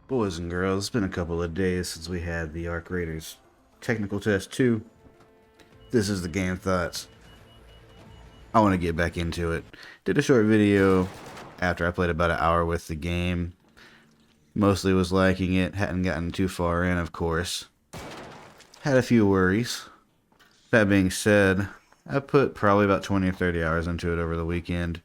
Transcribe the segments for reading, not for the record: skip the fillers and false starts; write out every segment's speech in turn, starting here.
Boys and girls, it's been a couple of days since we had the Arc Raiders Technical Test 2. This is the game thoughts. I want to get back into it. Did a short video after I played about an hour with the game. Mostly was liking it, hadn't gotten too far in, of course. Had a few worries. That being said, I put probably about 20 or 30 hours into it over the weekend.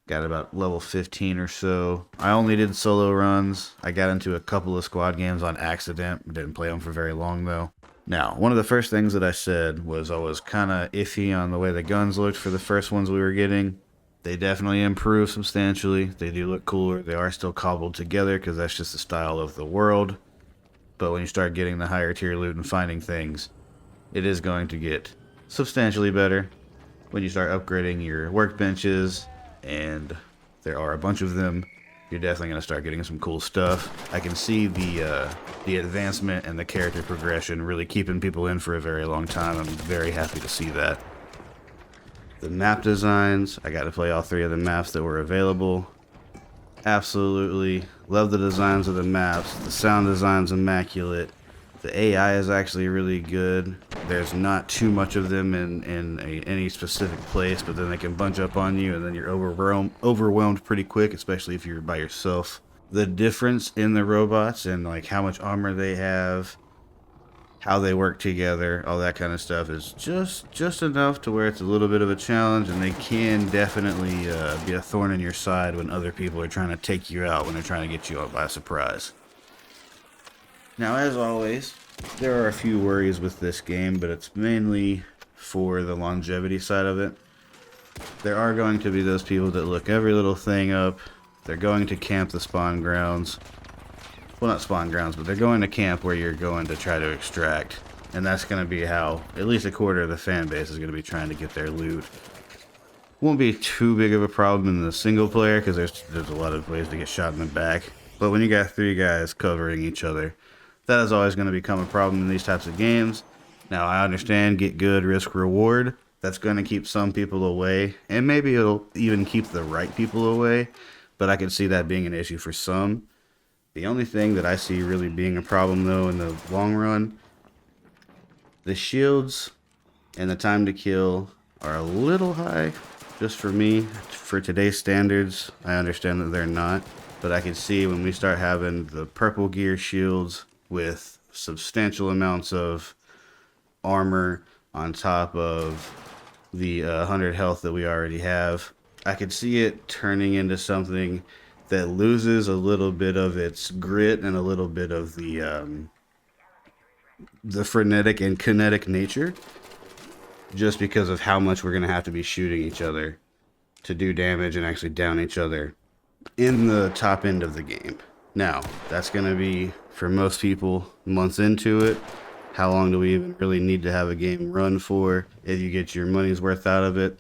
Got about level 15 or so. I only did solo runs. I got into a couple of squad games on accident. Didn't play them for very long though. Now, one of the first things that I said was I was kind of iffy on the way the guns looked for the first ones we were getting. They definitely improved substantially. They do look cooler. They are still cobbled together because that's just the style of the world. But when you start getting the higher tier loot and finding things, it is going to get substantially better. When you start upgrading your workbenches, and there are a bunch of them, you're definitely going to start getting some cool stuff. I can see the advancement and the character progression really keeping people in for a very long time. I'm very happy to see that. The map designs, I got to play all 3 of the maps that were available. Absolutely love the designs of the maps. The sound design's immaculate. The AI is actually really good. There's not too much of them in any specific place, but then they can bunch up on you and then you're overwhelmed pretty quick, especially if you're by yourself. The difference in the robots and like how much armor they have, how they work together, all that kind of stuff is just enough to where it's a little bit of a challenge, and they can definitely be a thorn in your side when other people are trying to take you out, when they're trying to get you out by surprise. Now, as always, there are a few worries with this game, but it's mainly for the longevity side of it. There are going to be those people that look every little thing up. They're going to camp the spawn grounds. Well, not spawn grounds, but they're going to camp where you're going to try to extract. And that's going to be how at least a quarter of the fan base is going to be trying to get their loot. Won't be too big of a problem in the single player, because there's a lot of ways to get shot in the back. But when you got 3 guys covering each other, that is always going to become a problem in these types of games. Now, I understand get good, risk reward. That's going to keep some people away, and maybe it'll even keep the right people away, but I can see that being an issue for some. The only thing that I see really being a problem, though, in the long run, the shields and the time to kill are a little high, just for me. For today's standards, I understand that they're not, but I can see when we start having the purple gear shields with substantial amounts of armor on top of the 100 health that we already have, I could see it turning into something that loses a little bit of its grit and a little bit of the frenetic and kinetic nature, just because of how much we're going to have to be shooting each other to do damage and actually down each other in the top end of the game. Now, that's going to be, for most people, months into it. How long do we even really need to have a game run for? If you get your money's worth out of it,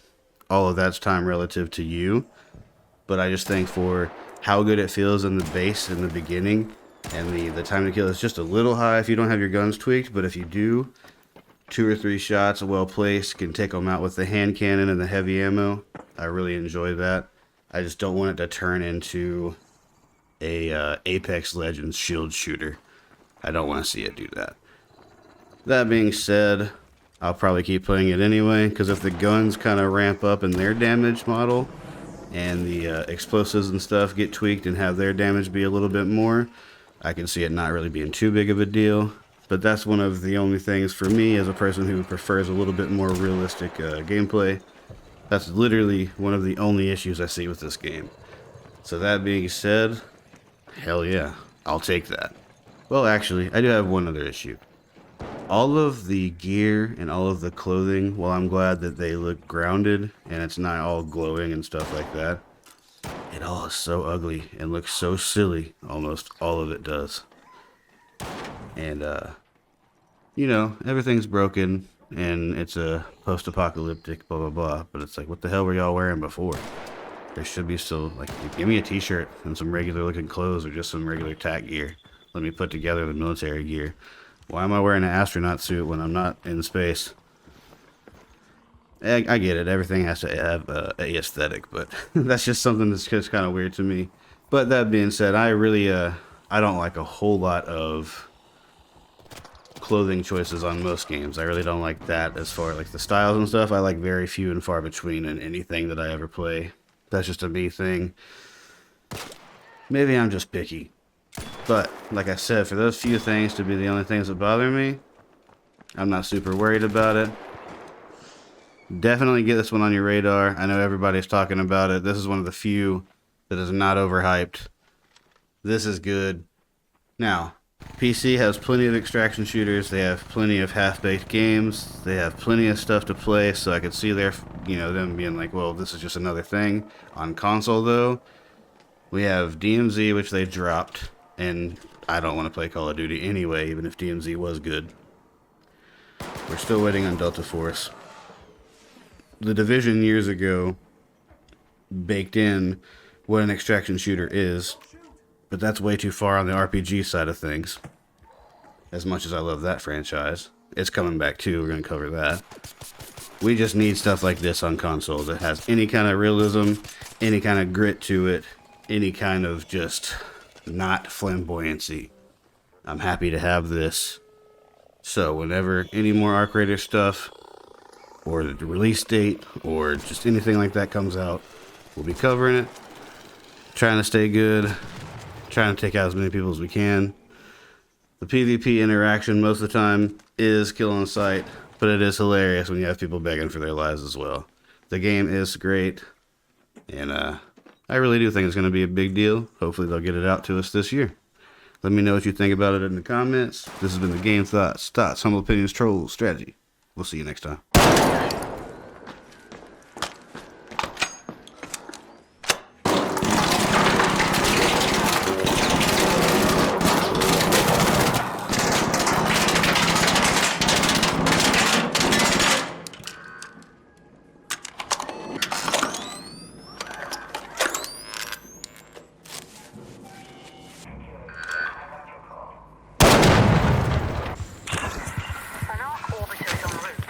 all of that's time relative to you. But I just think for how good it feels in the base in the beginning, and the time to kill is just a little high if you don't have your guns tweaked, but if you do, 2 or 3 shots well placed can take them out with the hand cannon and the heavy ammo. I really enjoy that. I just don't want it to turn into a Apex Legends shield shooter. I don't want to see it do that. That being said, I'll probably keep playing it anyway, because if the guns kind of ramp up in their damage model and the explosives and stuff get tweaked and have their damage be a little bit more, I can see it not really being too big of a deal. But that's one of the only things for me as a person who prefers a little bit more realistic gameplay. That's literally one of the only issues I see with this game. So that being said, hell yeah, I'll take that. Well, actually, I do have one other issue. All of the gear and all of the clothing, while I'm glad that they look grounded and it's not all glowing and stuff like that, it all is so ugly and looks so silly. Almost all of it does. And, everything's broken and it's a post-apocalyptic blah blah blah, but it's like, what the hell were y'all wearing before? There should be still, like, give me a t-shirt and some regular looking clothes or just some regular tack gear. Let me put together the military gear. Why am I wearing an astronaut suit when I'm not in space? I get it. Everything has to have a aesthetic, but that's just something that's just kind of weird to me. But that being said, I really I don't like a whole lot of clothing choices on most games. I really don't like that as far as like the styles and stuff. I like very few and far between in anything that I ever play. That's just a me thing. Maybe I'm just picky. But, like I said, for those few things to be the only things that bother me, I'm not super worried about it. Definitely get this one on your radar. I know everybody's talking about it. This is one of the few that is not overhyped. This is good. Now, PC has plenty of extraction shooters. They have plenty of half-baked games. They have plenty of stuff to play, so I could see their, them being like, well, this is just another thing. On console, though, we have DMZ, which they dropped, and I don't want to play Call of Duty anyway, even if DMZ was good. We're still waiting on Delta Force. The Division years ago baked in what an extraction shooter is, but that's way too far on the RPG side of things. As much as I love that franchise, it's coming back too. We're going to cover that. We just need stuff like this on console that has any kind of realism, any kind of grit to it, any kind of just not flamboyancy. I'm happy to have this. So whenever any more Arc Raider stuff, or the release date, or just anything like that comes out, we'll be covering it. Trying to stay good. Trying to take out as many people as we can. The PvP interaction most of the time is kill on sight, but it is hilarious when you have people begging for their lives as well. The game is great, and I really do think it's going to be a big deal. Hopefully they'll get it out to us this year. Let me know what you think about it in the comments. This has been the Game Thoughts, Humble Opinions, Trolls, Strategy. We'll see you next time. An arc orbiter is en route.